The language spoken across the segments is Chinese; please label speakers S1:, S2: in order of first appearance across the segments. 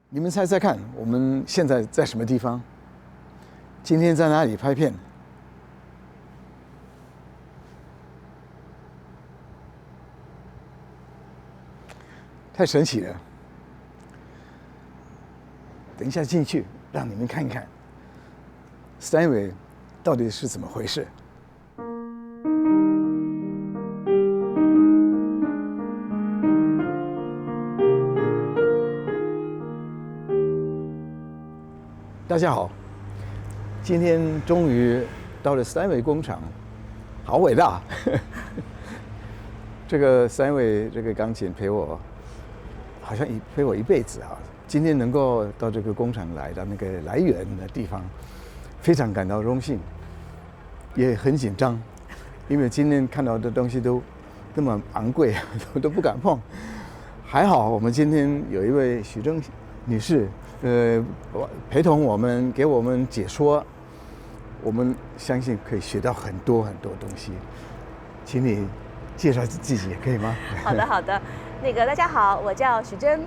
S1: 你们猜猜看，我们现在在什么地方？今天在哪里拍片？太神奇了！等一下进去，让你们看看 Steinway 到底是怎么回事。大家好，今天终于到了 Steinway 工厂，好伟大！这个 Steinway 这个钢琴陪我，好像陪我一辈子啊。今天能够到这个工厂来到那个来源的地方，非常感到荣幸，也很紧张，因为今天看到的东西都那么昂贵，都不敢碰。还好我们今天有一位许峥女士。陪同我们，给我们解说，我们相信可以学到很多很多东西。请你介绍自己可以吗？
S2: 好的，好的。大家好，我叫许峥。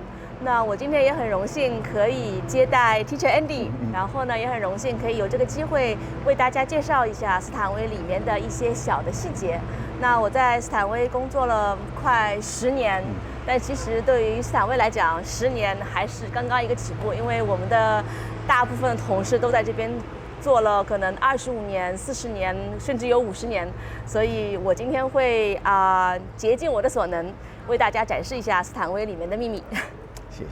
S2: 那我今天也很荣幸可以接待 Teacher Andy，然后呢，也很荣幸可以有这个机会为大家介绍一下斯坦威里面的一些小的细节。那我在斯坦威工作了快10年。但其实对于斯坦威来讲，10年还是刚刚一个起步，因为我们的大部分同事都在这边做了可能25年、40年，甚至有50年，所以我今天会竭尽我的所能，为大家展示一下斯坦威里面的秘密。
S1: 谢谢。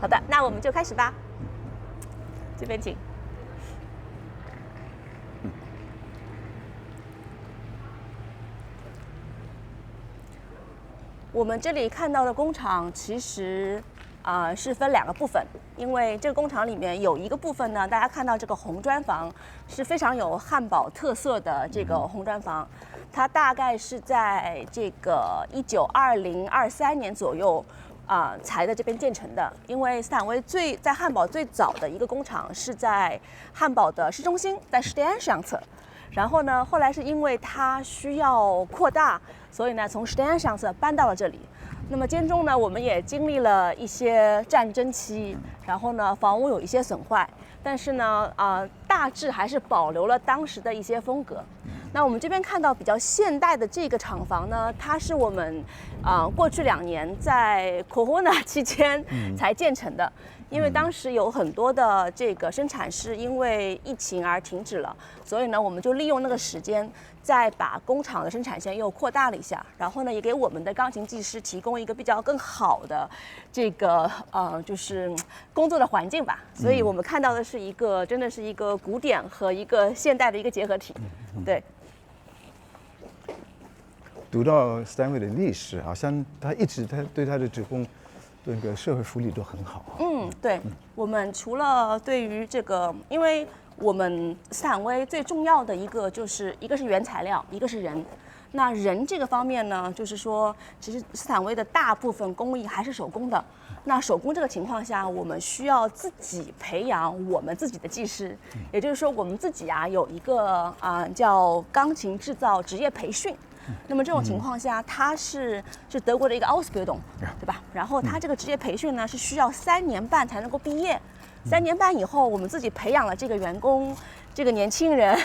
S2: 好的，那我们就开始吧。这边请。我们这里看到的工厂其实是分2个部分，因为这个工厂里面有一个部分呢，大家看到这个红砖房是非常有汉堡特色的这个红砖房，它大概是在这个1920、23年左右才在这边建成的。因为斯坦威在汉堡最早的一个工厂是在汉堡的市中心，在史蒂安上侧。然后呢，后来是因为它需要扩大，所以呢，从史蒂安上侧搬到了这里。那么间中呢，我们也经历了一些战争期，然后呢，房屋有一些损坏，但是呢，大致还是保留了当时的一些风格。那我们这边看到比较现代的这个厂房呢，它是我们过去2年在 Corona 期间才建成的。因为当时有很多的这个生产是因为疫情而停止了，所以呢，我们就利用那个时间，再把工厂的生产线又扩大了一下，然后呢，也给我们的钢琴技师提供一个比较更好的这个就是工作的环境吧。所以我们看到的是真的是一个古典和一个现代的一个结合体。对。
S1: 读到 Steinway 的历史，好像他对他的职工。对那个社会福利都很好。
S2: 对，我们除了对于这个，因为我们斯坦威最重要的一个是原材料，一个是人。那人这个方面呢，就是说，其实斯坦威的大部分工艺还是手工的。那手工这个情况下，我们需要自己培养我们自己的技师，也就是说，我们自己有一个叫钢琴制造职业培训。那么这种情况下，它是德国的一个 Ausbildung， 对吧？然后它这个职业培训呢是需要3年半才能够毕业，3年半以后，我们自己培养了这个员工，这个年轻人，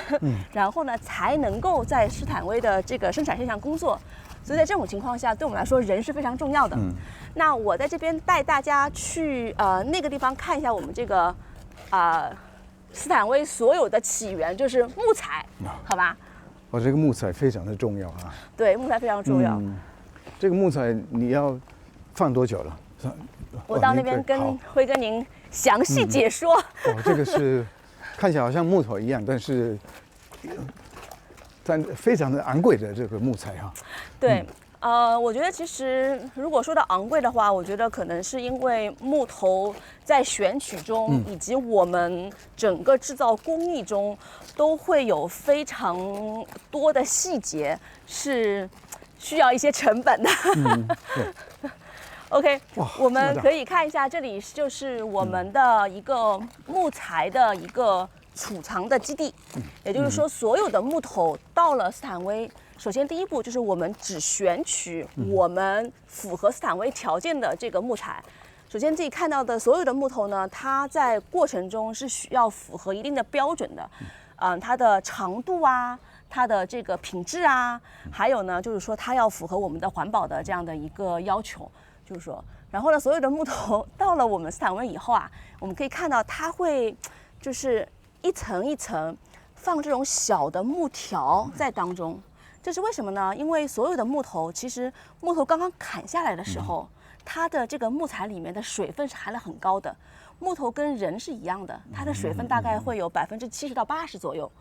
S2: 然后呢才能够在斯坦威的这个生产线上工作。所以在这种情况下，对我们来说人是非常重要的。那我在这边带大家去那个地方看一下我们这个斯坦威所有的起源，就是木材，好吧？
S1: 这个木材非常的重要啊。
S2: 对，木材非常重要。
S1: 这个木材你要放多久了？
S2: 我到那边会跟您详细解说。
S1: 这个是看起来好像木头一样，但非常的昂贵的这个木材哈。
S2: 对。我觉得其实如果说到昂贵的话，我觉得可能是因为木头在选取中，以及我们整个制造工艺中，都会有非常多的细节是需要一些成本的。OK， 我们可以看一下，这里就是我们的一个木材的一个储藏的基地，也就是说，所有的木头到了斯坦威。首先，第一步就是我们只选取我们符合斯坦威条件的这个木材。首先自己看到的所有的木头呢，它在过程中是需要符合一定的标准的，它的长度啊，它的这个品质啊，还有呢，就是说它要符合我们的环保的这样的一个要求，就是说，然后呢，所有的木头到了我们斯坦威以后啊，我们可以看到它会就是一层一层放这种小的木条在当中。这是为什么呢？因为所有的木头，其实木头刚刚砍下来的时候，它的这个木材里面的水分是含量很高的。木头跟人是一样的，它的水分大概会有70%到80%左右。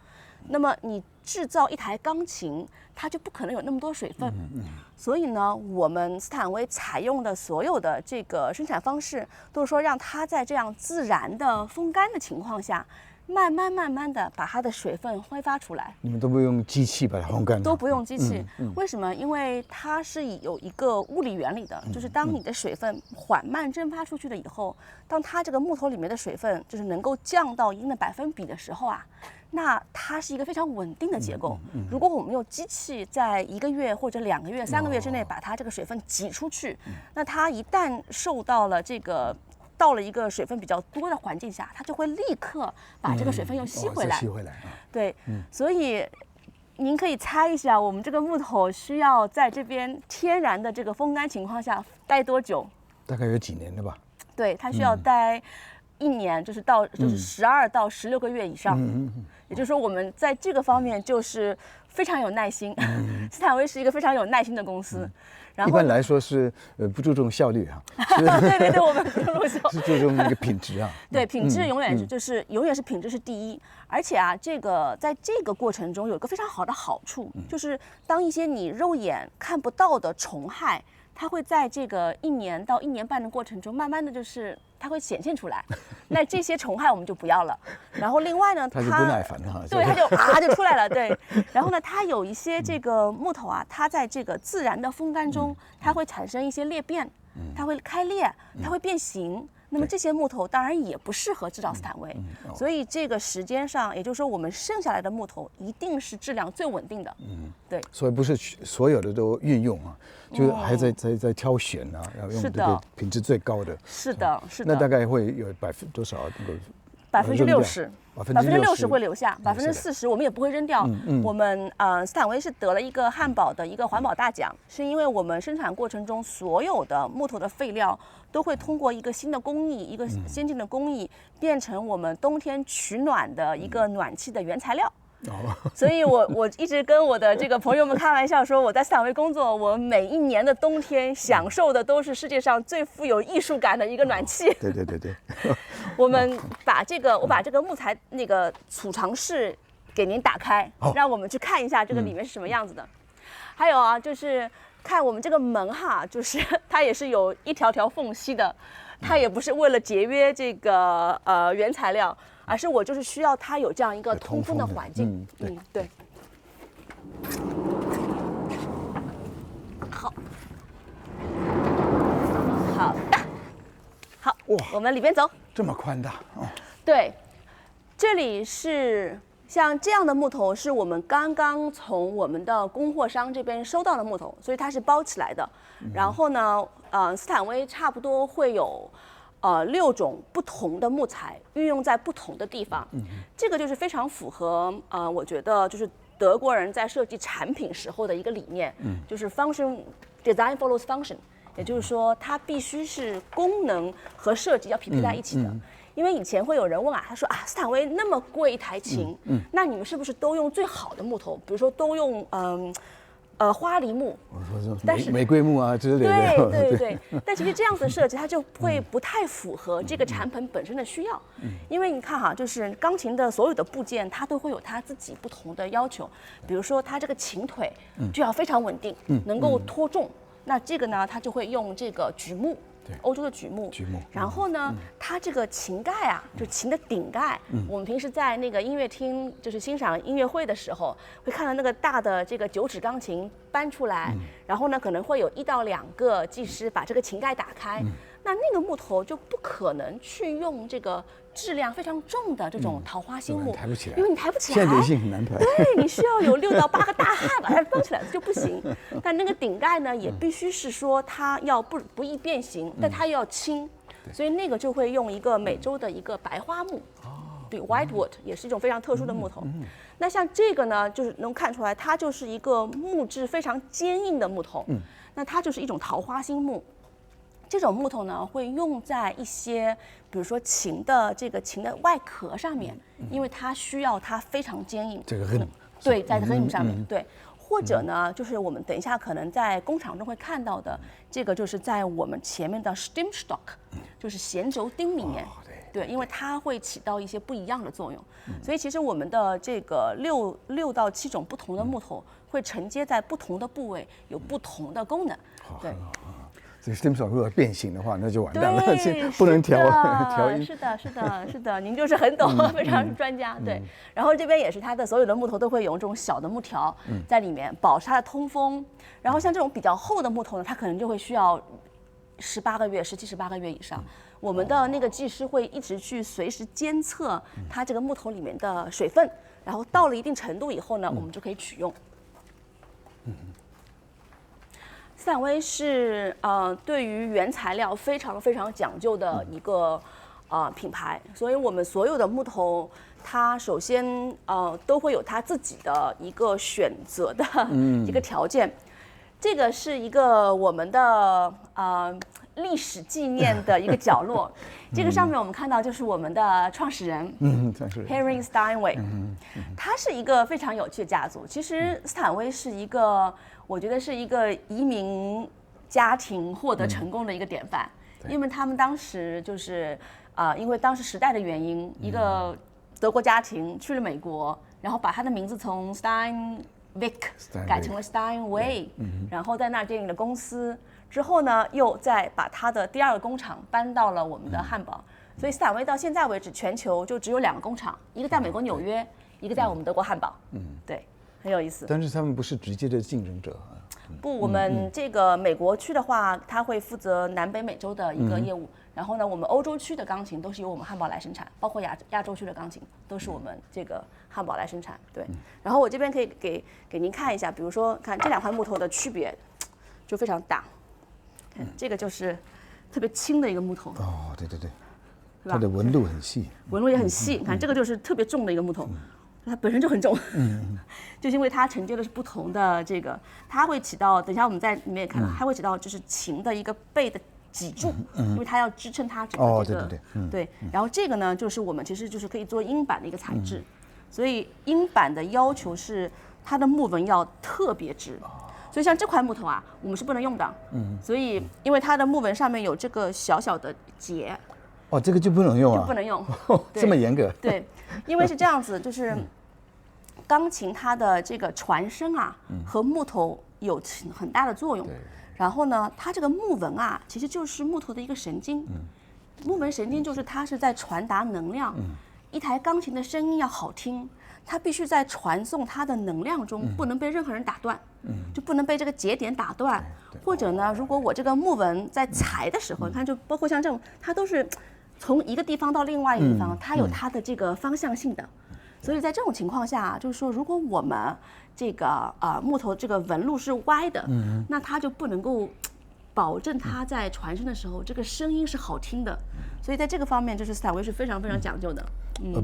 S2: 那么你制造一台钢琴，它就不可能有那么多水分。所以呢，我们斯坦威采用的所有的这个生产方式，都是说让它在这样自然的风干的情况下，慢慢的把它的水分挥发出来。
S1: 你们都不用机器把它烘干？
S2: 都不用机器。为什么？因为它是有一个物理原理的，就是当你的水分缓慢蒸发出去了以后，当它这个木头里面的水分就是能够降到一定的百分比的时候啊，那它是一个非常稳定的结构。如果我们用机器在1个月或者2个月、3个月之内把它这个水分挤出去，那它一旦受到了到了一个水分比较多的环境下，它就会立刻把这个水分又吸回来。
S1: 吸回来啊。
S2: 对，所以您可以猜一下，我们这个木头需要在这边天然的这个风干情况下待多久？
S1: 大概有几年了吧？
S2: 对，它需要待1年，就是12到16个月以上。也就是说，我们在这个方面就是非常有耐心。斯坦威是一个非常有耐心的公司。然后
S1: 一般来说是不注重效率啊，
S2: 对，我们不注重效率，
S1: 是注重那个品质啊。
S2: 对，品质永远是永远是品质是第一。而且啊，在这个过程中有一个非常好的好处，就是当一些你肉眼看不到的虫害，它会在这个1年到1年半的过程中，慢慢的就是它会显现出来。那这些虫害我们就不要了。然后另外呢，
S1: 它是不耐烦的哈。
S2: 对，它就出来了。对。然后呢，它有一些这个木头啊，它在这个自然的风干中，它会产生一些裂变，它会开裂，它会变形。那么这些木头当然也不适合制造斯坦威，所以这个时间上，也就是说我们剩下来的木头一定是质量最稳定的。对。所
S1: 以不是所有的都运用啊，就是还在挑选啊，要用这个品质最高的。
S2: 是的。
S1: 那大概会有多少那个
S2: ？60%会留下，40%我们也不会扔掉。我们斯坦威是得了一个汉堡的一个环保大奖，是因为我们生产过程中所有的木头的废料都会通过一个新的工艺，一个先进的工艺，变成我们冬天取暖的一个暖气的原材料。所以我一直跟我的这个朋友们开玩笑说，我在斯坦威工作，我每一年的冬天享受的都是世界上最富有艺术感的一个暖气。
S1: 对。
S2: 我把这个木材那个储藏室给您打开，让我们去看一下这个里面是什么样子的。还有啊，就是看我们这个门哈，就是它也是有一条条缝隙的，它也不是为了节约这个原材料。而是我就是需要它有这样一个通风的环境。对。好的，好，我们里边走。
S1: 这么宽大哦。
S2: 对，这里是像这样的木头，是我们刚刚从我们的供货商这边收到的木头，所以它是包起来的。然后呢，斯坦威差不多会有6种不同的木材运用在不同的地方，这个就是非常符合我觉得就是德国人在设计产品时候的一个理念，就是 function design follows function， 也就是说它必须是功能和设计要匹配在一起的。因为以前会有人问啊，他说斯坦威那么贵一台琴，那你们是不是都用最好的木头？比如说都用花梨木，
S1: 但是玫瑰木啊之类的。
S2: 对。但其实这样子的设计，它就会不太符合这个产品本身的需要。因为你看哈，就是钢琴的所有的部件，它都会有它自己不同的要求。比如说，它这个琴腿就要非常稳定，能够拖重。那这个呢，它就会用这个榉木。欧洲的榉木，然后呢，它这个琴盖啊，就琴的顶盖，我们平时在那个音乐厅，就是欣赏音乐会的时候，会看到那个大的这个9指钢琴搬出来，然后呢，可能会有1到2个技师把这个琴盖打开，那个木头就不可能去用这个质量非常重的这种桃花心木，
S1: 抬不起来，
S2: 因为你抬不起来，
S1: 现代性很难抬。
S2: 对，你需要有6到8个大汉把它装起来就不行。但那个顶盖呢，也必须是说它要不易变形，但它又要轻，所以那个就会用一个美洲的一个白花木，对 ，whitewood 也是一种非常特殊的木头。那像这个呢，就是能看出来，它就是一个木质非常坚硬的木头。那它就是一种桃花心木。这种木头呢，会用在一些，比如说琴的外壳上面，因为它需要它非常坚硬。
S1: 这个很
S2: 对，在 rim 上面，对。或者呢，就是我们等一下可能在工厂中会看到的，这个就是在我们前面的 Stimmstock，就是弦轴钉里面。对，因为它会起到一些不一样的作用，所以其实我们的这个六到7种不同的木头会承接在不同的部位，有不同的功能。对。
S1: 这个 stem cell 如果变形的话，那就完蛋了，不能调音。
S2: 是的，您就是很懂，非常是专家。对，然后这边也是它的所有的木头都会有这种小的木条在里面，保持它的通风。然后像这种比较厚的木头呢，它可能就会需要18个月、17、18个月以上。我们的那个技师会一直去随时监测它这个木头里面的水分，然后到了一定程度以后呢，我们就可以取用。斯坦威是对于原材料非常非常讲究的一个品牌，所以我们所有的木头，它首先都会有它自己的一个选择的一个条件。这个是一个我们的历史纪念的一个角落，这个上面我们看到就是我们的创始人，Henry Steinway，他是一个非常有趣的家族。其实斯坦威是一个，我觉得是一个移民家庭获得成功的一个典范，因为他们当时就是因为当时时代的原因，一个德国家庭去了美国，然后把他的名字从 Steinway 改成了 Steinway，然后在那儿建立了公司。之后呢，又再把他的第2个工厂搬到了我们的汉堡，所以斯坦威到现在为止，全球就只有2个工厂，一个在美国纽约，一个在我们德国汉堡。对，很有意思。
S1: 但是他们不是直接的竞争者。
S2: 不，我们这个美国区的话，他会负责南北美洲的一个业务，然后呢，我们欧洲区的钢琴都是由我们汉堡来生产，包括亚洲区的钢琴都是我们这个汉堡来生产。对，然后我这边可以给您看一下，比如说看这2块木头的区别，就非常大。这个就是特别轻的一个木头。
S1: 对，它的纹路很细，
S2: 纹路也很细。你看这个就是特别重的一个木头，它本身就很重，就是因为它承接的是不同的这个，它会起到，等一下我们在里面也看到，它会起到就是琴的一个背的脊柱，因为它要支撑它整个这个。对。然后这个呢，就是我们其实就是可以做音板的一个材质，所以音板的要求是它的木纹要特别直。所以像这块木头啊，我们是不能用的。所以因为它的木纹上面有这个小小的结。
S1: 这个就不能用啊？
S2: 就不能用。
S1: 这么严格？
S2: 对，因为是这样子，就是钢琴它的这个传声啊，和木头有很大的作用。然后呢，它这个木纹啊，其实就是木头的一个神经。木纹神经就是它是在传达能量。一台钢琴的声音要好听，它必须在传送它的能量中，不能被任何人打断，就不能被这个节点打断。或者呢，如果我这个木纹在裁的时候，你看，就包括像这种，它都是从一个地方到另外一个地方，它有它的这个方向性的。所以在这种情况下，就是说，如果我们这个木头这个纹路是歪的，那它就不能够保证它在传声的时候，这个声音是好听的。所以在这个方面，就是斯坦威是非常非常讲究的。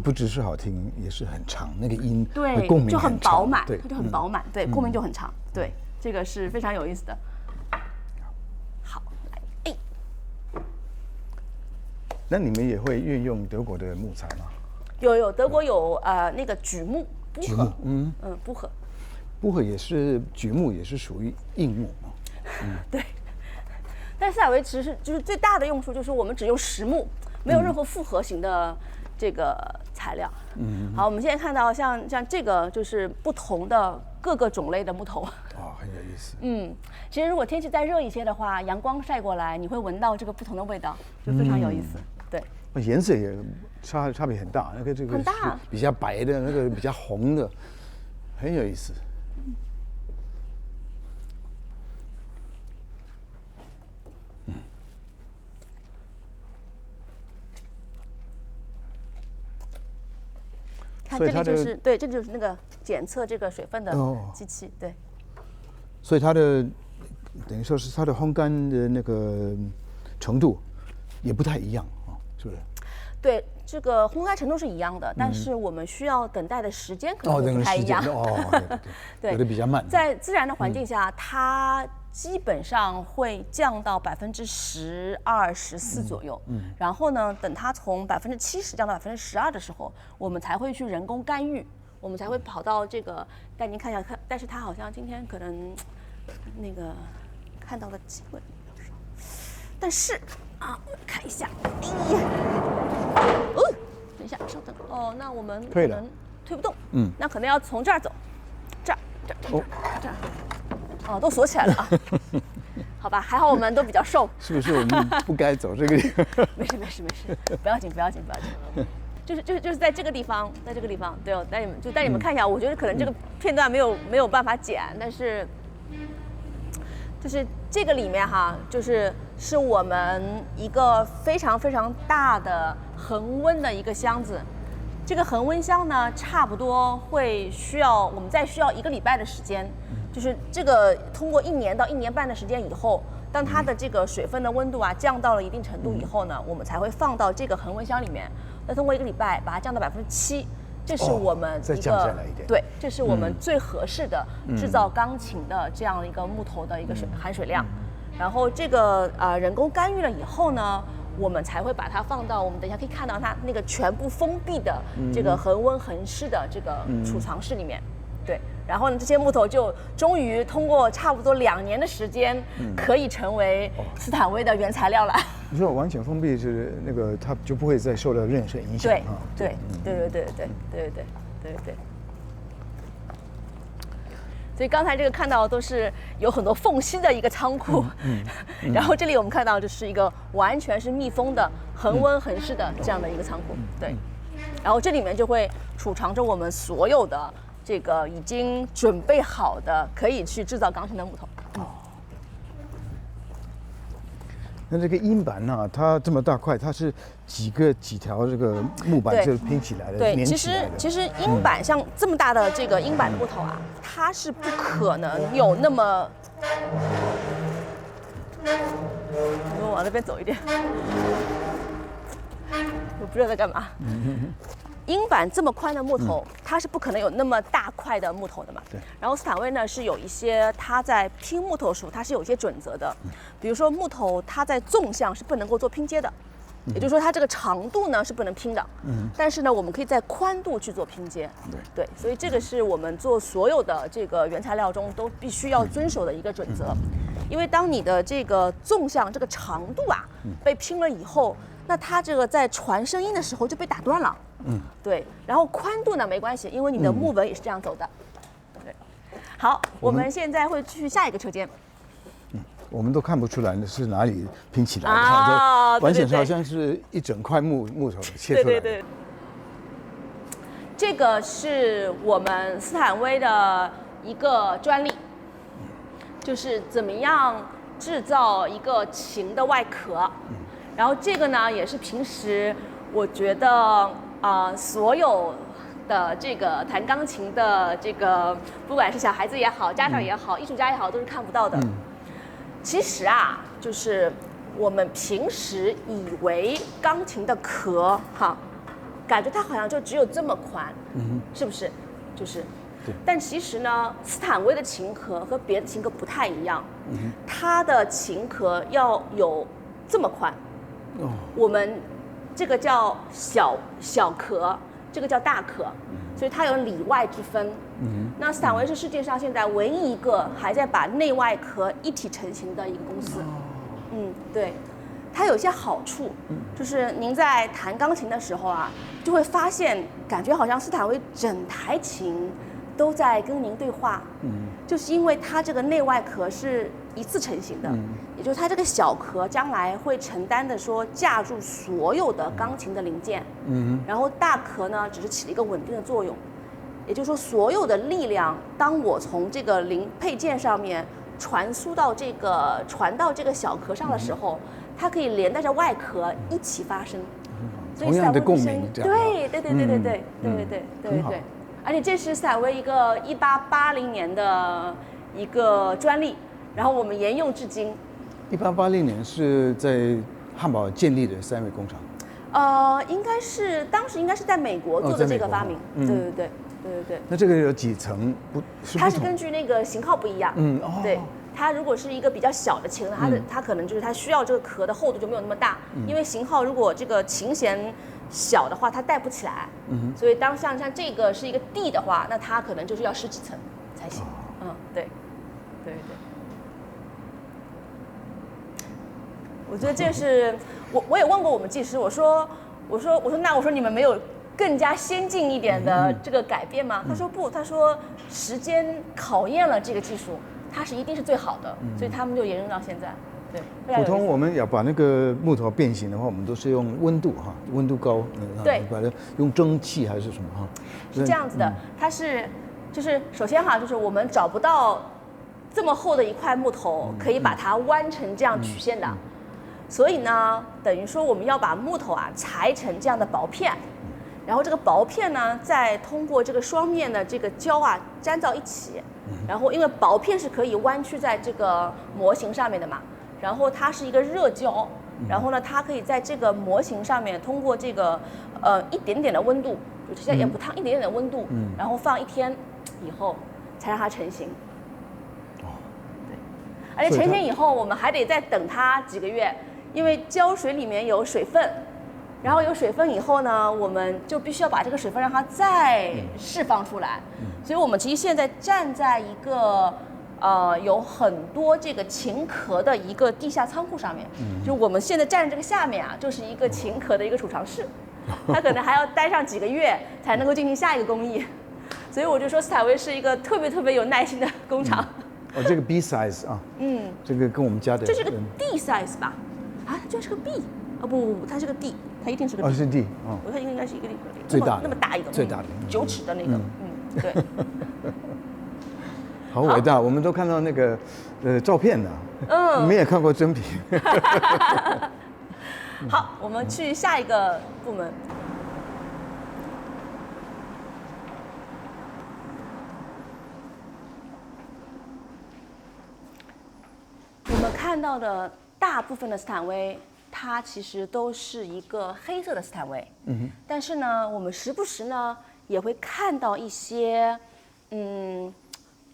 S1: 不只是好听，也是很长，那个音
S2: 对
S1: 共鸣
S2: 就很饱满，
S1: 对，
S2: 它就很饱满，对，共鸣就很长，对，这个是非常有意思的。好，来，
S1: 那你们也会运用德国的木材吗？
S2: 有，德国有那个榉木，
S1: 榉木，
S2: 钚荷
S1: 也是榉木，也是属于硬木
S2: 对。但斯坦威其实就是最大的用处就是我们只用实木，没有任何复合型的这个材料。好，我们现在看到像这个就是不同的各个种类的木头。
S1: 很有意思。
S2: 其实如果天气再热一些的话，阳光晒过来，你会闻到这个不同的味道，就非常有意思。对，
S1: 颜色也差别很大，那个这个
S2: 很大，
S1: 比较白的，那个比较红的，很有意思。
S2: 看这里就是对，这就是那个检测这个水分的机器，对。
S1: 所以它的等于说是它的烘干的那个程度也不太一样啊，是不是？
S2: 对，这个烘干程度是一样的，但是我们需要等待的时间可能不太一样。
S1: 对，有的比较慢。
S2: 在自然的环境下，它基本上会降到12%、14%左右。然后呢，等它从70%降到12%的时候，我们才会去人工干预，我们才会跑到这个带您看一下，但是它好像今天可能那个看到的机会比较少，但是啊，我们看一下，等一下，稍等哦，那我们可能推不动，那可能要从这儿走，这儿，哦，都锁起来了啊，好吧，还好我们都比较瘦，
S1: 是不是我们不该走这个地方？
S2: 没事，不要紧，就是在这个地方，对，我带你们看一下，我觉得可能这个片段没有办法剪，但是就是这个里面哈，是我们一个非常非常大的恒温的一个箱子。这个恒温箱呢，差不多会我们再需要1个礼拜的时间，就是这个通过1年到1年半的时间以后，当它的这个水分的温度啊降到了一定程度以后呢，我们才会放到这个恒温箱里面，再通过1个礼拜把它降到7%。这是我们
S1: 再降下来一点，
S2: 对，这是我们最合适的制造钢琴的这样一个木头的一个含水量。然后这个人工干预了以后呢，我们才会把它放到我们等一下可以看到它那个全部封闭的这个恒温恒湿的这个储藏室里面。对，然后呢，这些木头就终于通过差不多2年的时间，可以成为斯坦威的原材料了。
S1: 你说完全封闭是那个，它就不会再受到任何影响啊？
S2: 对。所以刚才这个看到都是有很多缝隙的一个仓库，然后这里我们看到就是一个完全是密封的、恒温恒湿的这样的一个仓库，对。然后这里面就会储藏着我们所有的这个已经准备好的可以去制造钢琴的木头。
S1: 那这个音板呢，它这么大块，它是几条这个木板就拼起来的，
S2: 对，
S1: 连起来的。
S2: 其实音板像这么大的这个音板的木头啊，它是不可能有那么，我往那边走一点，我不知道在干嘛。音板这么宽的木头，它是不可能有那么大块的木头的嘛。
S1: 对。
S2: 然后斯坦威呢是有一些，它在拼木头的时候，它是有一些准则的。比如说木头它在纵向是不能够做拼接的，也就是说它这个长度呢是不能拼的。但是呢，我们可以在宽度去做拼接。对。所以这个是我们做所有的这个原材料中都必须要遵守的一个准则。因为当你的这个纵向这个长度啊被拼了以后，那它这个在传声音的时候就被打断了。对，然后宽度呢没关系，因为你的木纹也是这样走的。对，好，我们现在会去下一个车间。
S1: 我们都看不出来是哪里拼起来的，完全好像是一整块木头切出来的。对。
S2: 这个是我们斯坦威的一个专利，就是怎么样制造一个琴的外壳。然后这个呢，也是平时我觉得所有的这个弹钢琴的这个，不管是小孩子也好，家长也好，艺术家也好，都是看不到的。其实啊，就是我们平时以为钢琴的壳感觉它好像就只有这么宽，是不是？就是。但其实呢，斯坦威的琴壳和别的琴壳不太一样，它的琴壳要有这么宽。我们这个叫小壳，这个叫大壳，所以它有里外之分。那斯坦威是世界上现在唯一一个还在把内外壳一体成型的一个公司。对，它有一些好处，就是您在弹钢琴的时候啊，就会发现感觉好像斯坦威整台琴都在跟您对话。就是因为它这个内外壳是一次成型的，也就是它这个小壳将来会承担的说架住所有的钢琴的零件，然后大壳呢只是起了一个稳定的作用，也就是说所有的力量，当我从这个零配件上面传到这个小壳上的时候，它可以连带着外壳一起发声，
S1: 同样的共鸣，
S2: 对，而且这是斯坦威一个1880年的一个专利，然后我们沿用至今。
S1: 1880年是在汉堡建立的3位工厂？
S2: 应该是当时应该是在美国做的这个发明，对。
S1: 那这个有几层？
S2: 它是根据那个型号不一样，对。它如果是一个比较小的琴，它可能就是它需要这个壳的厚度就没有那么大，因为型号如果这个琴弦小的话，它带不起来，所以像这个是一个 D 的话，那它可能就是要10几层才行，对。我觉得这是我也问过我们技师，我说你们没有更加先进一点的这个改变吗？他说不，他说时间考验了这个技术，它一定是最好的，所以他们就沿用到现在。对，
S1: 普通我们要把那个木头变形的话，我们都是用温度温度高，
S2: 对，
S1: 把它用蒸汽还是什么
S2: 是这样子的，它就是首先就是我们找不到这么厚的一块木头可以把它弯成这样曲线的。所以呢，等于说我们要把木头裁成这样的薄片，然后这个薄片呢，再通过这个双面的这个胶粘到一起，然后因为薄片是可以弯曲在这个模型上面的嘛，然后它是一个热胶，然后呢，它可以在这个模型上面通过这个一点点的温度，就现在也不烫，一点点的温度，然后放1天以后才让它成型。对，而且成型以后我们还得再等它几个月。因为胶水里面有水分，然后有水分以后呢，我们就必须要把这个水分让它再释放出来。所以我们其实现在站在一个有很多这个琴壳的一个地下仓库上面，就我们现在站这个下面就是一个琴壳的一个储藏室，它可能还要待上几个月才能够进行下一个工艺。所以我就说斯坦威是一个特别有耐心的工厂。
S1: 这个 B size 这个跟我们家的
S2: 这是个 D size 吧？这是个 B 不，它是个 D， 它一定是个 D。
S1: 是 D
S2: 我看应该是一个 D，
S1: 最大的
S2: 那么大一个，
S1: 最大的
S2: 9尺的那个，对。
S1: 好伟大，我们都看到那个照片呢，你们也看过真品。
S2: 好，我们去下一个部门。我们看到的大部分的斯坦威，它其实都是一个黑色的斯坦威。但是呢，我们时不时呢也会看到一些，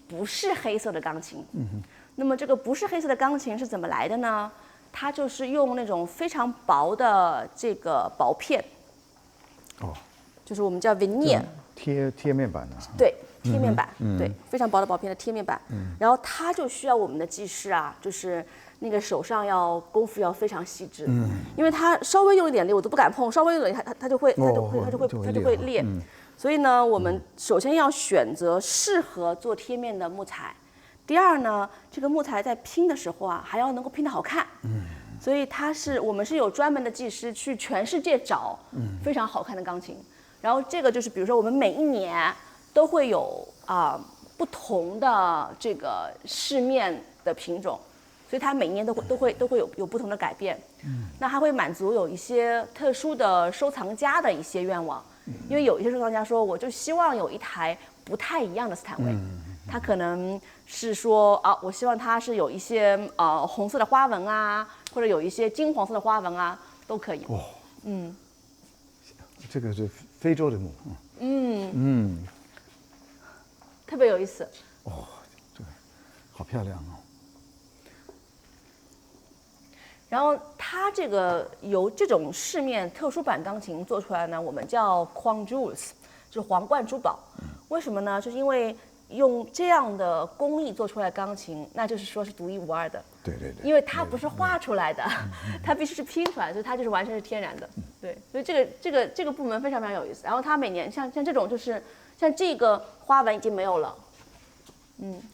S2: 不是黑色的钢琴。那么这个不是黑色的钢琴是怎么来的呢？它就是用那种非常薄的这个薄片。就是我们叫 veneer。
S1: 贴面板
S2: 对。贴面板，对，非常薄的薄片的贴面板，然后它就需要我们的技师就是那个手上功夫要非常细致，因为它稍微用一点力我都不敢碰，稍微用一点它就会裂，所以呢，我们首先要选择适合做贴面的木材，第二呢，这个木材在拼的时候还要能够拼得好看，所以我们是有专门的技师去全世界找非常好看的钢琴，然后这个就是比如说我们每一年都会有不同的这个市面的品种，所以它每年都会有不同的改变。那它会满足有一些特殊的收藏家的一些愿望，因为有一些收藏家说，我就希望有一台不太一样的斯坦威，他可能是说我希望它是有一些红色的花纹或者有一些金黄色的花纹都可以。
S1: 这个是非洲的木。
S2: 特别有意思。
S1: 这个好漂亮
S2: 然后它这个由这种市面特殊版钢琴做出来呢，我们叫 Crown Jewels， 就是皇冠珠宝。为什么呢？就是因为用这样的工艺做出来钢琴，那就是说是独一无二的。
S1: 对。
S2: 因为它不是画出来的，它必须是拼出来的，所以它就是完全是天然的。对，所以这个部门非常有意思。然后它每年像这种就是像这个花纹已经没有了，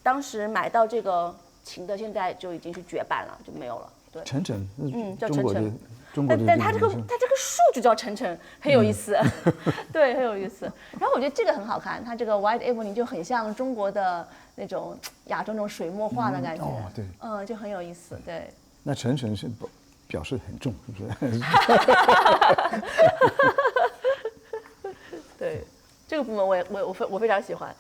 S2: 当时买到这个琴的现在就已经是绝版了，就没有了。对，
S1: 晨晨，
S2: 叫晨晨。
S1: 但
S2: 它这个树就叫晨晨，很有意思，对，很有意思。然后我觉得这个很好看，它这个 White Ebony 就很像中国的那种亚洲那种水墨画的感觉，
S1: 对，
S2: 就很有意思，对。
S1: 那晨晨是表示很重，是不是？
S2: 对，这个部门我非常喜欢，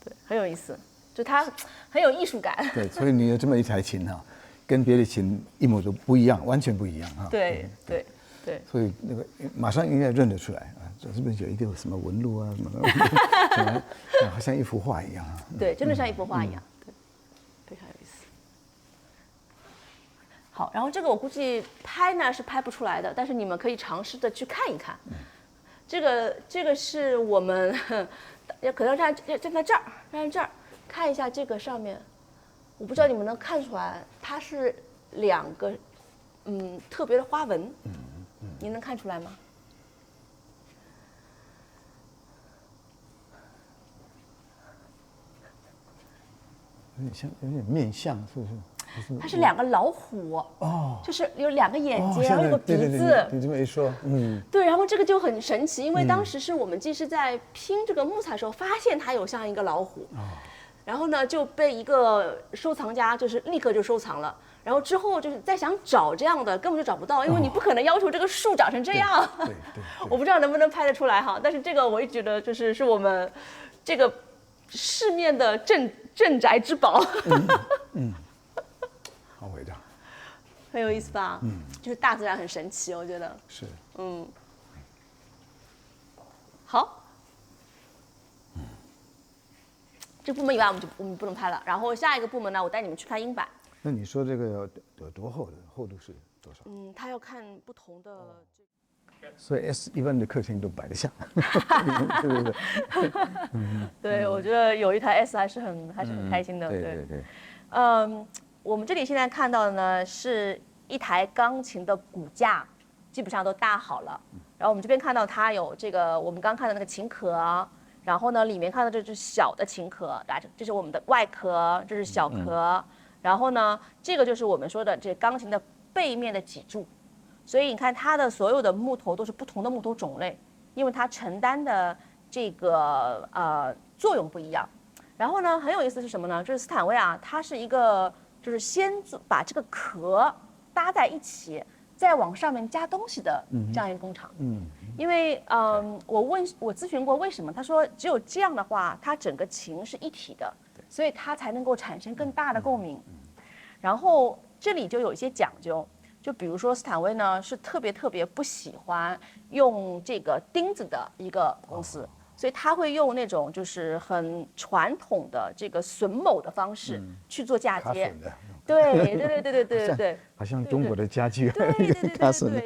S2: 对，很有意思，就它很有艺术感。
S1: 对，所以你有这么一台琴跟别的琴一模都不一样，完全不一样哈。
S2: 对。
S1: 所以那个马上应该认得出来啊，这边有一个什么纹路啊什么的，好像一幅画一样啊。
S2: 对，真的像一幅画一样，对，非常有意思。好，然后这个我估计拍呢是拍不出来的，但是你们可以尝试着去看一看。这个是我们可能站在这儿，看一下这个上面，我不知道你们能看出来，它是2个特别的花纹。你能看出来吗？
S1: 有点面相，是不是？
S2: 它是2个老虎哦，就是有2个眼睛，然后有个鼻子。
S1: 你这么一说，
S2: 对，然后这个就很神奇，因为当时是我们技师在拼这个木材的时候，发现它有像一个老虎，然后呢就被一个收藏家就是立刻就收藏了。然后之后就是再想找这样的，根本就找不到，因为你不可能要求这个树长成这样。
S1: 对。
S2: 我不知道能不能拍得出来哈，但是这个我也觉得是我们这个市面的镇宅之宝。
S1: 好伟大，
S2: 很有意思吧？就是大自然很神奇，我觉得。
S1: 是。
S2: 好。这部门以外我们不能拍了，然后下一个部门呢，我带你们去看英版。
S1: 那你说这个有多厚的？厚度是多少？
S2: 它要看不同的。
S1: 所以 S 一般的客厅都摆得下，对不对？
S2: 对，我觉得有一台 S 还是很开心的。
S1: 对。
S2: 我们这里现在看到的呢是一台钢琴的骨架，基本上都搭好了。然后我们这边看到它有这个我们刚看的那个琴壳，然后呢里面看到这是小的琴壳，这是我们的外壳，这是小壳。然后呢，这个就是我们说的这钢琴的背面的脊柱，所以你看它的所有的木头都是不同的木头种类，因为它承担的这个作用不一样。然后呢，很有意思是什么呢？就是斯坦威啊，它是一个就是先把这个壳搭在一起，再往上面加东西的这样一个工厂。因为我咨询过为什么，他说只有这样的话，它整个琴是一体的。所以它才能够产生更大的共鸣。然后这里就有一些讲究，就比如说斯坦威呢是特别不喜欢用这个钉子的一个公司，所以他会用那种就是很传统的这个榫卯的方式去做嫁接。对，
S1: 好像中国的家具。
S2: 对，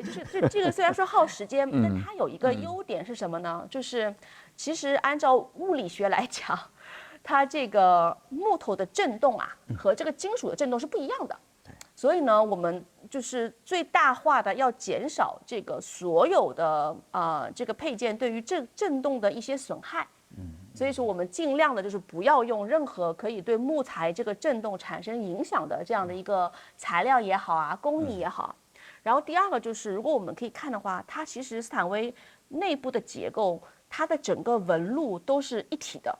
S2: 就是这个虽然说耗时间，但它有一个优点是什么呢？就是其实按照物理学来讲，它这个木头的振动啊，和这个金属的振动是不一样的。所以呢，我们就是最大化的要减少这个所有的这个配件对于振动的一些损害。所以说我们尽量的就是不要用任何可以对木材这个振动产生影响的这样的一个材料也好啊，工艺也好。然后第二个就是，如果我们可以看的话，它其实斯坦威内部的结构，它的整个纹路都是一体的。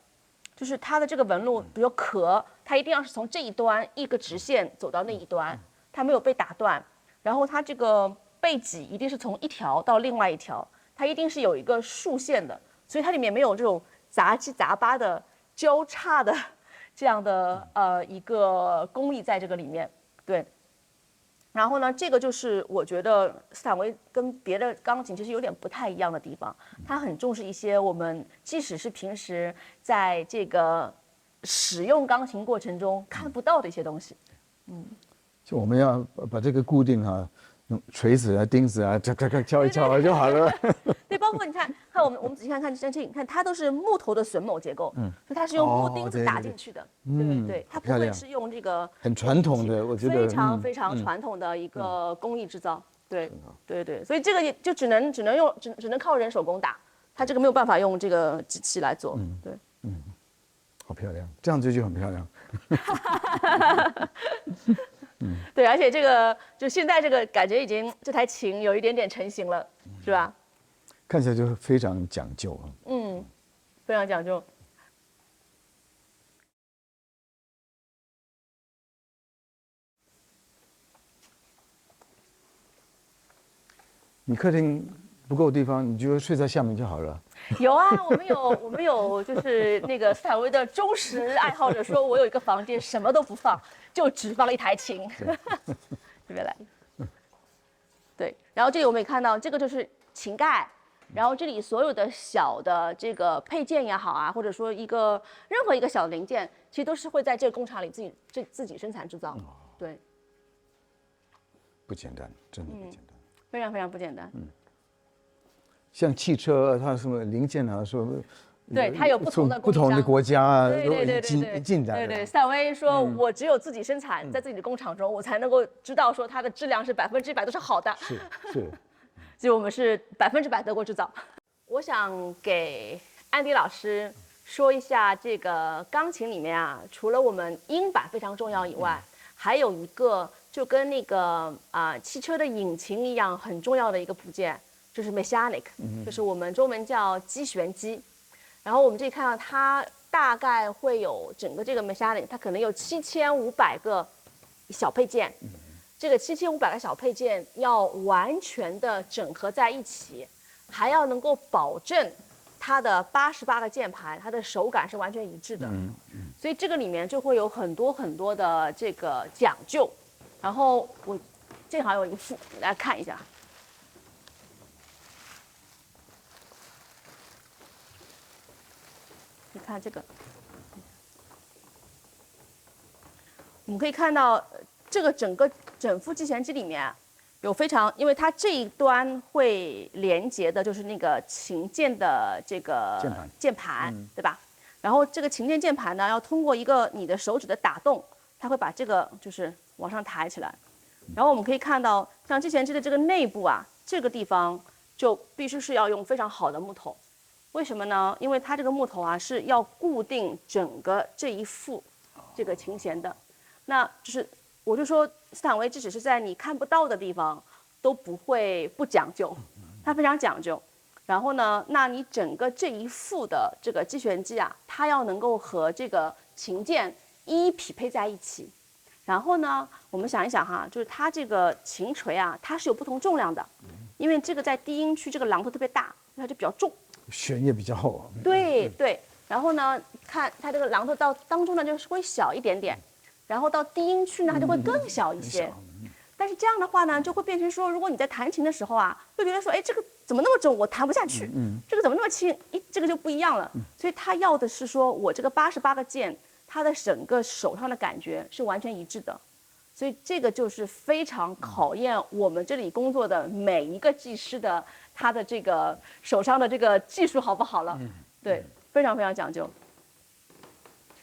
S2: 就是它的这个纹路，比如壳，它一定要是从这一端一个直线走到那一端，它没有被打断。然后它这个背脊一定是从一条到另外一条，它一定是有一个竖线的，所以它里面没有这种杂七杂八的交叉的这样的一个工艺在这个里面。对。然后呢，这个就是我觉得斯坦威跟别的钢琴其实有点不太一样的地方，它很重视一些我们即使是平时在这个使用钢琴过程中看不到的一些东西。
S1: 就我们要把这个固定用锤子啊、钉子啊，敲一敲就好了。
S2: 对，包括你看我们仔细看这你看它都是木头的榫卯结构，所以它是用木钉子打进去的，对，它不会是用这个
S1: 很传统的，我觉得
S2: 非常传统的一个工艺制造，对，所以这个也就只能靠人手工打，它这个没有办法用这个机器来做，对，
S1: 好漂亮，这样子就很漂亮。
S2: 对，而且这个就现在这个感觉已经这台琴有一点点成型了，是吧？
S1: 看起来就非常讲究。
S2: 非常讲究。
S1: 你客厅不够地方，你就睡在下面就好了。
S2: 有啊，我们有，就是那个斯坦威的忠实爱好者说，我有一个房间什么都不放，就只放了一台琴。这边来，对，然后这里我们也看到，这个就是琴盖，然后这里所有的小的这个配件也好啊，或者说任何一个小的零件，其实都是会在这个工厂里自己生产制造。对，
S1: 不简单，真的不简单。
S2: 非常非常不简单。
S1: 像汽车，它什么零件啊，说
S2: 对，它有不同的
S1: 不同的国家啊，
S2: 对
S1: 进来的。
S2: 对，赛威说，我只有自己生产，在自己的工厂中，我才能够知道说它的质量是100%都是好的。
S1: 是，
S2: 所以我们是100%德国制造。我想给安迪老师说一下，这个钢琴里面啊，除了我们音板非常重要以外，还有一个就跟那个汽车的引擎一样很重要的一个部件。就是 mechanic， 就是我们中文叫机旋机。然后我们这里看到它大概会有整个这个 mechanic， 它可能有7500个小配件。这个7500个小配件要完全的整合在一起，还要能够保证它的88个键盘，它的手感是完全一致的。所以这个里面就会有很多很多的这个讲究。然后我正好有一幅，大家看一下。你看这个，我们可以看到这个整副机旋机里面有因为它这一端会连接的就是那个琴键的这个键盘，对吧？然后这个琴键键盘呢，要通过一个你的手指的打动，它会把这个就是往上抬起来。然后我们可以看到，像机旋机的这个内部啊，这个地方就必须是要用非常好的木头。为什么呢？因为它这个木头啊是要固定整个这一副这个琴弦的。那就是我就说斯坦威即使是在你看不到的地方都不讲究，它非常讲究。然后呢，那你整个这一副的这个机旋机啊，它要能够和这个琴键一一匹配在一起。然后呢，我们想一想哈，就是它这个琴锤啊，它是有不同重量的，因为这个在低音区这个榔头特别大，它就比较重。弦
S1: 也比较厚。
S2: 对。然后呢，看它这个榔头到当中呢，就是会小一点点，然后到低音区呢，它就会更小一些。但是这样的话呢，就会变成说，如果你在弹琴的时候啊，会觉得说，哎，这个怎么那么重，我弹不下去。这个怎么那么轻，这个就不一样了。所以他要的是说我这个88个键，它的整个手上的感觉是完全一致的。所以这个就是非常考验我们这里工作的每一个技师的他的这个手上的这个技术好不好了？对，非常非常讲究。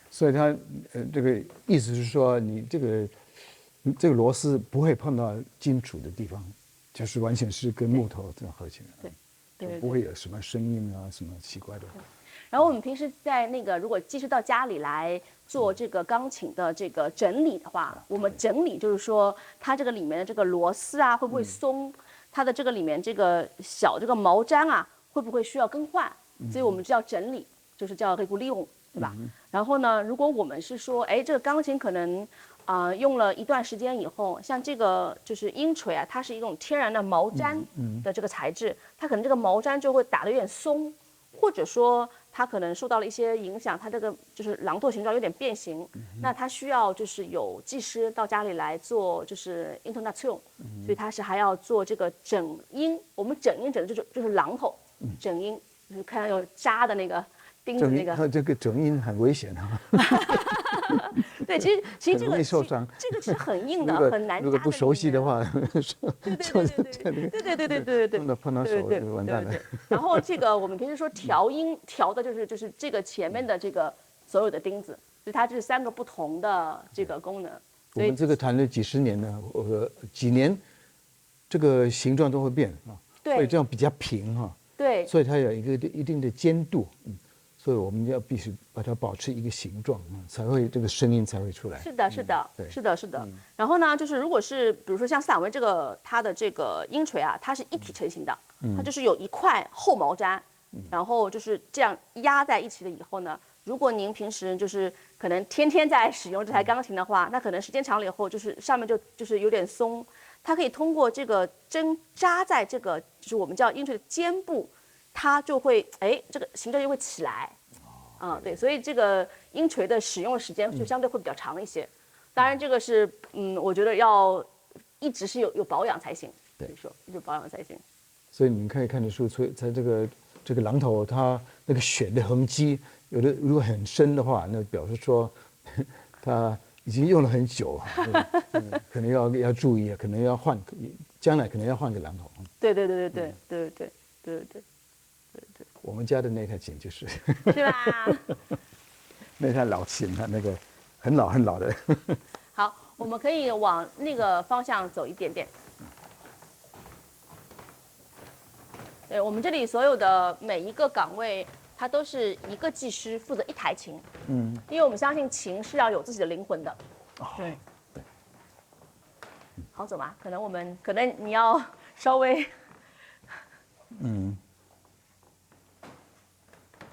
S1: 所以他这个意思是说，你这个螺丝不会碰到金属的地方，就是完全是跟木头这样合起来，对，不会有什么声音啊，什么奇怪的。
S2: 然后我们平时在那个如果技师到家里来做这个钢琴的这个整理的话，我们整理就是说它这个里面的这个螺丝啊会不会松，它的这个里面这个小这个毛毡啊会不会需要更换，所以我们就要整理，就是叫 regulium， 对吧？然后呢，如果我们是说，哎，这个钢琴可能用了一段时间以后，像这个就是音锤啊，它是一种天然的毛毡的这个材质，它可能这个毛毡就会打得有点松，或者说它可能受到了一些影响，它这个就是榔头形状有点变形，那它需要就是有技师到家里来做就是 intonation，所以它是还要做这个整音，我们整音整的就是榔头，整音就是看到有扎的那个钉子那个。
S1: 它这个整音很危险啊。
S2: 对，其实这个
S1: 受伤，
S2: 这个是很硬的，很难扎的。
S1: 如果不熟悉的话，
S2: 对，
S1: 碰到手就完蛋了。
S2: 然后这个我们平时说调音调的就是这个前面的这个所有的钉子，所以它这是3个不同的这个功能。
S1: 我们这个弹了几十年呢，几年这个形状都会变啊，会这样比较平哈。
S2: 对，
S1: 所以它有一定的尖度。所以我们必须把它保持一个形状，才会这个声音才会出来。
S2: 是的。然后呢，就是如果是比如说像斯坦威这个它的这个音锤啊，它是一体成型的，它就是有一块厚毛毡，然后就是这样压在一起了以后呢，如果您平时就是可能天天在使用这台钢琴的话，那可能时间长了以后，就是上面就是有点松。它可以通过这个针扎在这个就是我们叫鹰锤的肩部，它就会这个形状就会起来。对，所以这个鹰锤的使用时间就相对会比较长一些。当然，这个是我觉得要一直是有保养才行。对，说有保养才行。
S1: 所以你们可以看得出，在这个榔头，它那个血的痕迹，有的如果很深的话，那表示说它已经用了很久，可能要注意，可能要换，将来可能要换个榔头。对。我们家的那台琴就是，
S2: 是吧？
S1: 那台老琴，它那个很老的。
S2: 好，我们可以往那个方向走一点点。对，我们这里所有的每一个岗位，它都是一个技师负责一台琴。因为我们相信琴是要有自己的灵魂的。对。好走吗？可能你要稍微。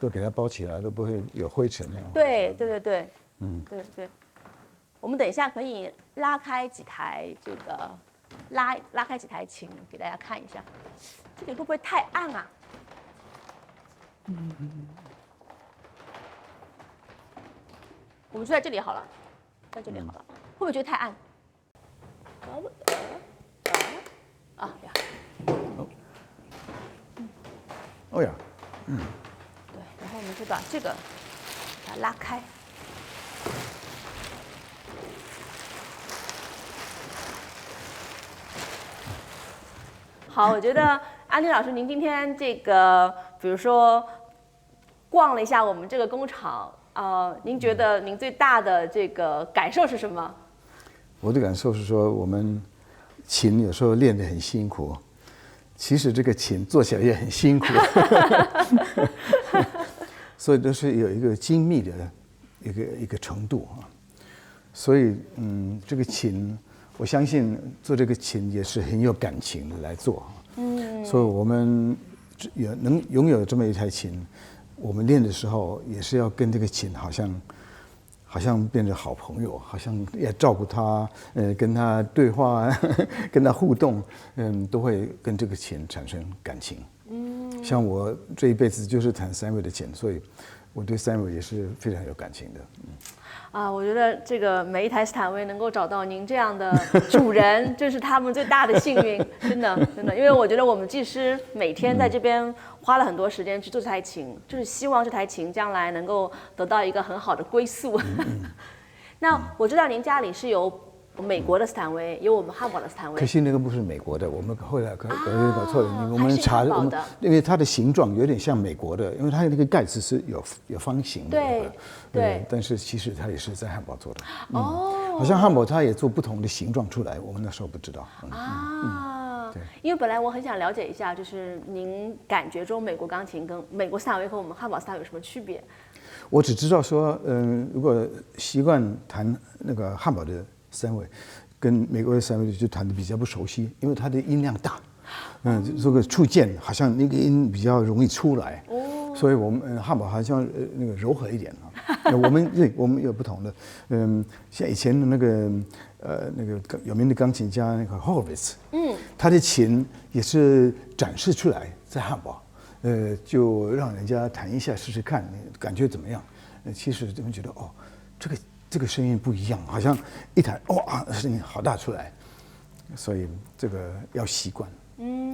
S1: 都给它包起来，都不会有灰尘那样。
S2: 对。我们等一下可以拉开几台拉开几台琴给大家看一下，这里会不会太暗啊？我们就在这里好了，会不会觉得太暗？呀。
S1: 哦呀。
S2: 对，然后我们就把这个把它拉开。好，我觉得安妮老师，您今天这个，比如说逛了一下我们这个工厂，您觉得您最大的这个感受是什么？
S1: 我的感受是说，我们琴有时候练得很辛苦，其实这个琴做起来也很辛苦，所以都是有一个精密的一个程度啊。所以这个琴，我相信做这个琴也是很有感情的来做。所以我们也能拥有这么一台琴，我们练的时候也是要跟这个琴好像变成好朋友，好像要照顾他，跟他对话，跟他互动，都会跟这个琴产生感情。像我这一辈子就是弹Steinway的琴，所以我对Steinway也是非常有感情的。
S2: 我觉得这个每一台斯坦威能够找到您这样的主人，这是他们最大的幸运，真的。因为我觉得我们技师每天在这边花了很多时间去做这台琴，就是希望这台琴将来能够得到一个很好的归宿。那我知道您家里是有美国的斯坦威，有我们汉堡的斯坦威。
S1: 可惜那个不是美国的，我们后来搞错了。我们查，因为它的形状有点像美国的，因为它那个盖子是有方形的。对。但是其实它也是在汉堡做的。好像汉堡它也做不同的形状出来，我们那时候不知道。
S2: 对。因为本来我很想了解一下，就是您感觉中美国钢琴跟美国斯坦威和我们汉堡斯坦威有什么区别？
S1: 我只知道说，如果习惯弹那个汉堡的Steinway跟美国的Steinway就弹得比较不熟悉，因为它的音量大，这个触键好像那个音比较容易出来，所以我们汉堡好像那个柔和一点啊。我们有不同的，像以前的那个有名的钢琴家那个 Horowitz，他的琴也是展示出来在汉堡，就让人家弹一下试试看，感觉怎么样？其实他们觉得这个声音不一样，好像一弹声音好大出来，所以这个要习惯。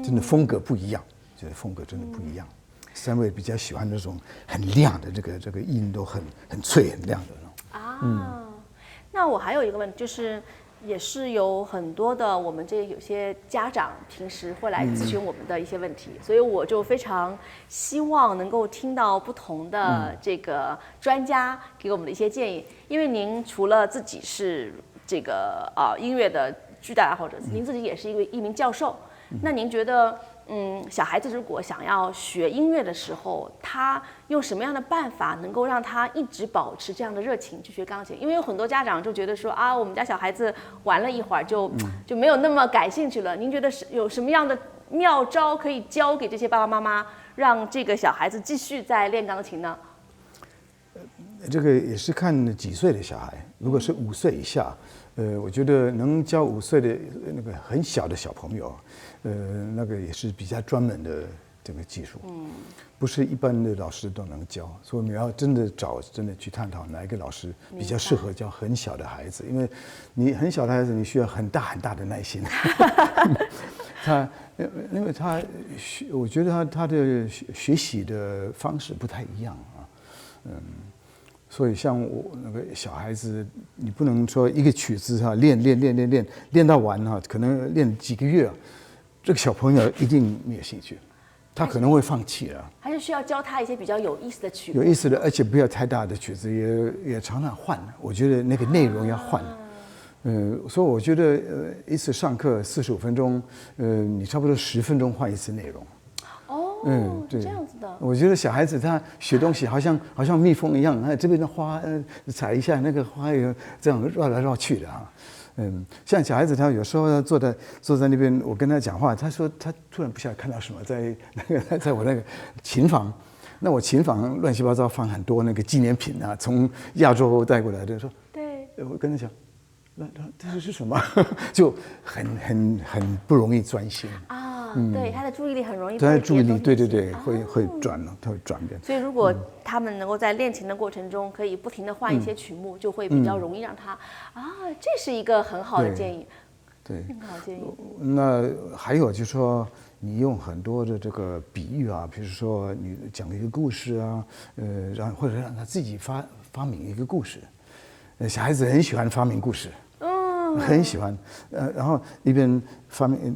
S1: 真的风格不一样，这风格真的不一样。Steinway比较喜欢那种很亮的，这个音都很脆很亮的那种。
S2: 那我还有一个问题，就是也是有很多的我们有些家长平时会来咨询我们的一些问题，所以我就非常希望能够听到不同的这个专家给我们的一些建议。因为您除了自己是这个音乐的巨大爱好者，您自己也是一名教授。那您觉得，小孩子如果想要学音乐的时候，他用什么样的办法能够让他一直保持这样的热情去学钢琴？因为有很多家长就觉得说我们家小孩子玩了一会儿就没有那么感兴趣了。您觉得有什么样的妙招可以教给这些爸爸妈妈，让这个小孩子继续在练钢琴呢？
S1: 这个也是看几岁的小孩，如果是5岁以下，我觉得能教5岁的那个很小的小朋友，那个也是比较专门的这个技术，不是一般的老师都能教，所以我们要真的去探讨哪一个老师比较适合教很小的孩子，因为你很小的孩子你需要很大的耐心，因为我觉得他的学习的方式不太一样啊，所以像我那个小孩子，你不能说一个曲子哈练到完哈，可能练几个月，这个小朋友一定没有兴趣，他可能会放弃了。
S2: 还是需要教他一些比较有意思的曲目。
S1: 有意思的，而且不要太大的曲子，也常常换。我觉得那个内容要换。所以我觉得一次上课45分钟，你差不多10分钟换一次内容。
S2: 对，这样子的。
S1: 我觉得小孩子他学东西好像蜜蜂一样，这边的花采一下，那个花也这样绕来绕去的哈。像小孩子他有时候坐在那边，我跟他讲话，他说他突然不晓得看到什么，在我那个琴房，那我琴房乱七八糟放很多那个纪念品啊，从亚洲带过来的，说，
S2: 对，
S1: 我跟他讲，那这是什么？就很不容易专心
S2: 啊。对，他的注意力很容易。
S1: 他的注意力，对，会转了，他会转变。
S2: 所以如果他们能够在练琴的过程中，可以不停地换一些曲目，就会比较容易让他这是一个很好的建议。
S1: 对，
S2: 很好的建议。
S1: 那还有就是说，你用很多的这个比喻啊，比如说你讲一个故事啊，或者让他自己发明一个故事。小孩子很喜欢发明故事。很喜欢，然后一边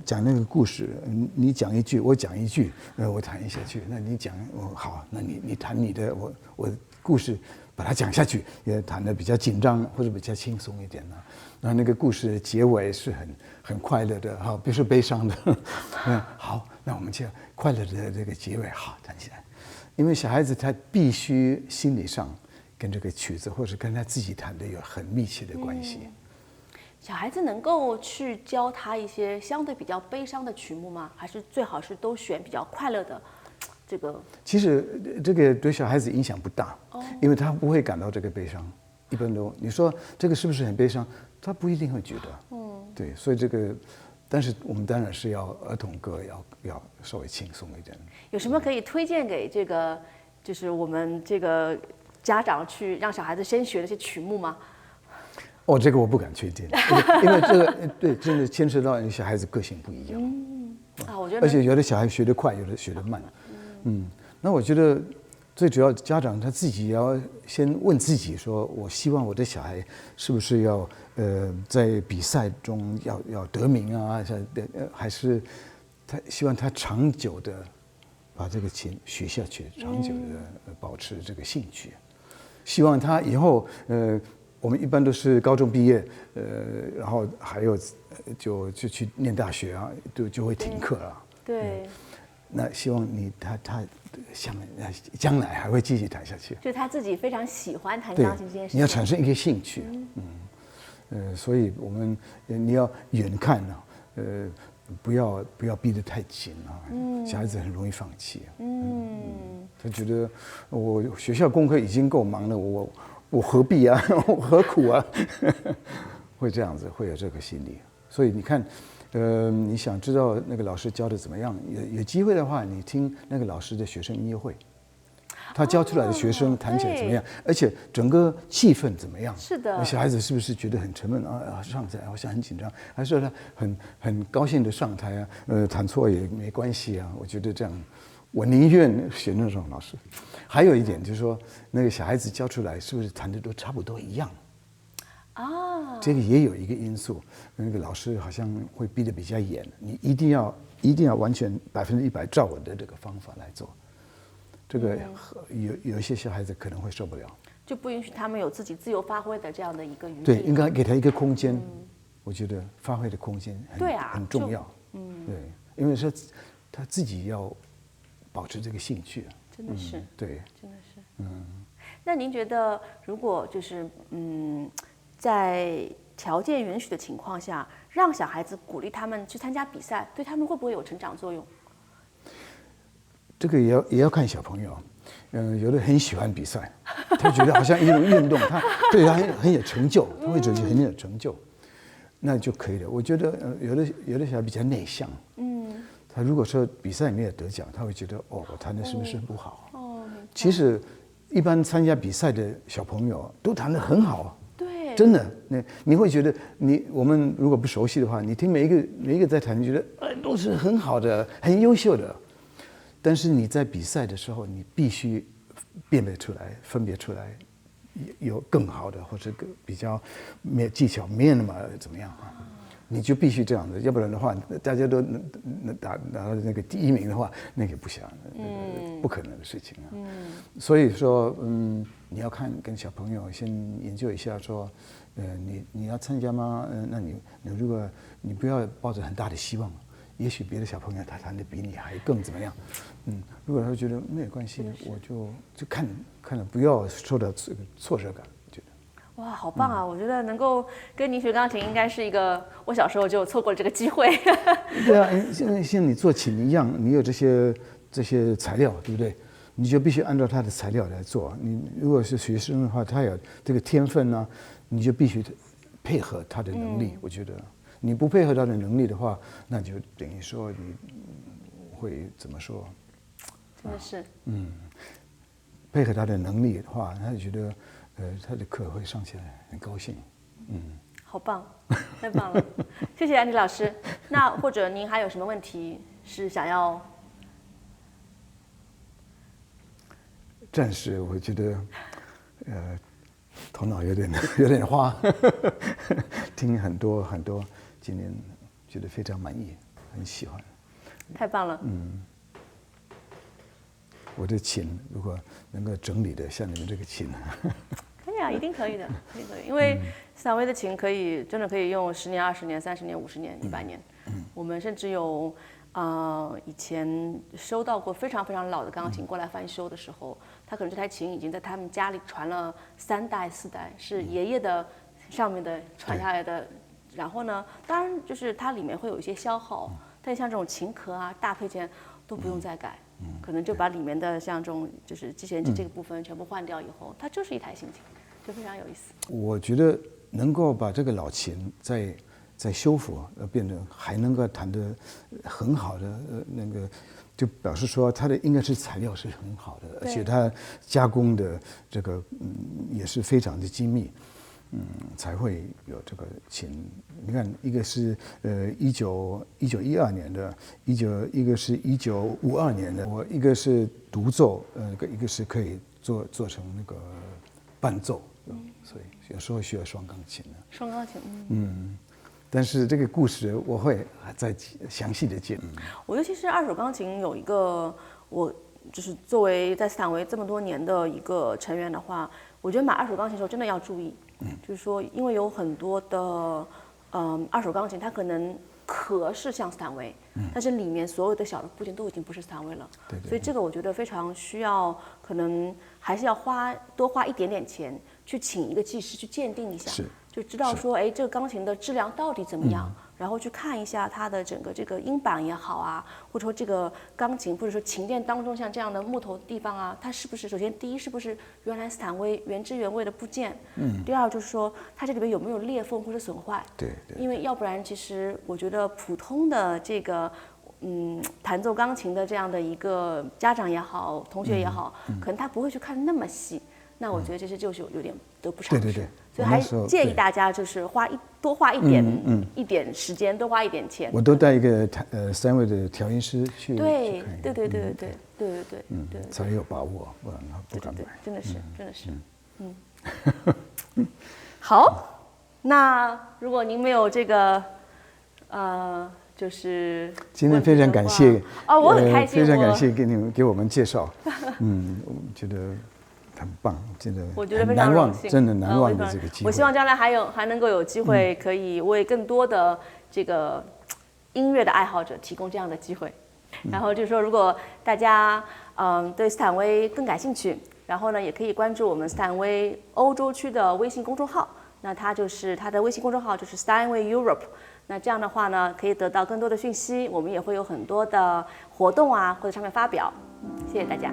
S1: 讲那个故事，你讲一句，我讲一句，我谈下去。那你讲，好，那你谈你的，我故事把它讲下去，也谈得比较紧张或者比较轻松一点呢。然后那个故事的结尾是很快乐的，好，不是悲伤的。好，那我们就快乐的这个结尾好谈起来，因为小孩子他必须心理上跟这个曲子或者跟他自己弹的有很密切的关系。
S2: 小孩子能够去教他一些相对比较悲伤的曲目吗？还是最好是都选比较快乐的？这个
S1: 其实这个对小孩子影响不大，因为他不会感到这个悲伤。一般都你说这个是不是很悲伤？他不一定会觉得。对，所以这个，但是我们当然是要儿童歌要稍微轻松一点。
S2: 有什么可以推荐给这个，就是我们这个家长去让小孩子先学的一些曲目吗？
S1: 这个我不敢确定，因为这个对，真的牵涉到小孩子个性不一样。
S2: 我觉得，
S1: 而且有的小孩学得快，有的学得慢。那我觉得最主要家长他自己也要先问自己说，我希望我的小孩是不是要在比赛中要得名啊，还是他希望他长久的把这个琴学下去，长久的保持这个兴趣，希望他以后我们一般都是高中毕业，然后还有就去念大学啊，就会停课了。
S2: 对。
S1: 那希望他将来还会继续弹下去。
S2: 就他自己非常喜欢弹钢琴这件事情。
S1: 你要产生一个兴趣，所以你要远看啊，不要逼得太紧啊，小孩子很容易放弃。他觉得我学校功课已经够忙了，我何必啊？我何苦啊？会这样子，会有这个心理。所以你看，你想知道那个老师教的怎么样？有机会的话，你听那个老师的学生音乐会，他教出来的学生弹起来怎么样？而且整个气氛怎么样？
S2: 是的。
S1: 小孩子是不是觉得很沉闷啊？上台好像很紧张，还是他很高兴的上台啊？弹错也没关系啊。我觉得这样。我宁愿选那种老师。还有一点就是说，那个小孩子教出来是不是弹的都差不多一样？这个也有一个因素。那个老师好像会逼得比较严，你一定要完全100%照我的这个方法来做。这个有一些小孩子可能会受不了，
S2: 就不允许他们有自己自由发挥的这样的一个余地。
S1: 对，应该给他一个空间。我觉得发挥的空间很重要。对，因为是他自己要保持这个兴趣，
S2: 真的是，
S1: 对，
S2: 真的是，那您觉得，如果就是在条件允许的情况下，让小孩子鼓励他们去参加比赛，对他们会不会有成长作用？
S1: 这个也要看小朋友，有的很喜欢比赛，他觉得好像一种运动，他对他很有成就，他会觉得很有成就。那就可以了。我觉得有的小孩比较内向，他如果说比赛没有得奖，他会觉得哦，我弹的是不是不好？其实一般参加比赛的小朋友都弹得很好，
S2: 对，
S1: 真的。你会觉得我们如果不熟悉的话，你听每一个在弹，你觉得都是很好的，很优秀的。但是你在比赛的时候，你必须辨别出来、分别出来，有更好的或者比较没有技巧没有那么怎么样啊。你就必须这样子，要不然的话，大家都能拿到那个第一名的话，那个不想，不可能的事情啊。所以说，你要跟小朋友先研究一下，说，你要参加吗？那你如果你不要抱着很大的希望，也许别的小朋友他弹的比你还更怎么样，如果他觉得没有关系，我就看了，不要受到这个挫折感。
S2: 哇，好棒啊！我觉得能够跟您学钢琴，应该是一个我小时候就错过了这个机会。
S1: 对啊，像你做琴一样，你有这些材料，对不对？你就必须按照他的材料来做。你如果是学生的话，他有这个天分呢，你就必须配合他的能力。我觉得你不配合他的能力的话，那就等于说你会怎么说？
S2: 真的是。
S1: 配合他的能力的话，他就觉得。他的课会上起来很高兴，
S2: 好棒，太棒了，谢谢安迪老师。那或者您还有什么问题是想要？
S1: 暂时我觉得，头脑有点花，听很多，今年觉得非常满意，很喜欢。
S2: 太棒了。
S1: 我的琴如果能够整理的像你们这个琴。
S2: 可以啊，一定可以的，可以。因为斯坦威的琴真的可以用10年、20年、30年、50年、100年。我们甚至有以前收到过非常非常老的钢琴过来翻修的时候，他可能这台琴已经在他们家里传了3代4代，是爷爷的上面的传下来的。然后呢，当然就是它里面会有一些消耗，但像这种琴壳啊、大配件都不用再改。可能就把里面的像这种就是机弦机这个部分全部换掉以后，它就是一台新琴，就非常有意思。
S1: 我觉得能够把这个老琴再修复，变得还能够弹得很好的那个，就表示说它的应该是材料是很好的，而且它加工的这个也是非常的精密。才会有这个琴。你看，一个是1912年的，一个是1952年的，一个是独奏，一个是可以做成那个伴奏，所以有时候需要双钢琴的。
S2: 双钢琴，
S1: 但是这个故事我会再详细的讲。
S2: 我觉得其实二手钢琴有一个，我就是作为在斯坦威这么多年的一个成员的话，我觉得买二手钢琴的时候真的要注意。就是说，因为有很多的二手钢琴，它可能壳是像斯坦威，但是里面所有的小的部件都已经不是斯坦威了。对。所以这个我觉得非常需要，可能还是要多花一点点钱去请一个技师去鉴定一下，就知道说，哎，这个钢琴的质量到底怎么样，然后去看一下它的整个这个音板也好啊，或者说这个钢琴或者说琴垫当中像这样的木头地方啊，它是不是首先第一是不是原来斯坦威原汁原味的部件，第二就是说它这里边有没有裂缝或者损坏，
S1: 对，
S2: 因为要不然其实我觉得普通的这个弹奏钢琴的这样的一个家长也好，同学也好，可能他不会去看那么细。那我觉得这就是有点得不偿失，所以还建议大家就是多花一点时间，多花一点钱。
S1: 我都带一个3位的调音师去。
S2: 对，
S1: 才有把握，不然不敢买。
S2: 真的是。好，那如果您没有这个就是
S1: 今天非常感谢
S2: 我很开心，
S1: 非常感谢给我们介绍，我觉得很棒，真的，
S2: 我觉得非常荣幸，
S1: 真的难忘的这个机会。
S2: 我希望将来还能够有机会，可以为更多的这个音乐的爱好者提供这样的机会。然后就是说，如果大家对斯坦威更感兴趣，然后呢，也可以关注我们斯坦威欧洲区的微信公众号。那它的微信公众号就是 Steinway Europe。那这样的话呢，可以得到更多的讯息。我们也会有很多的活动啊，或者上面发表。谢谢大家。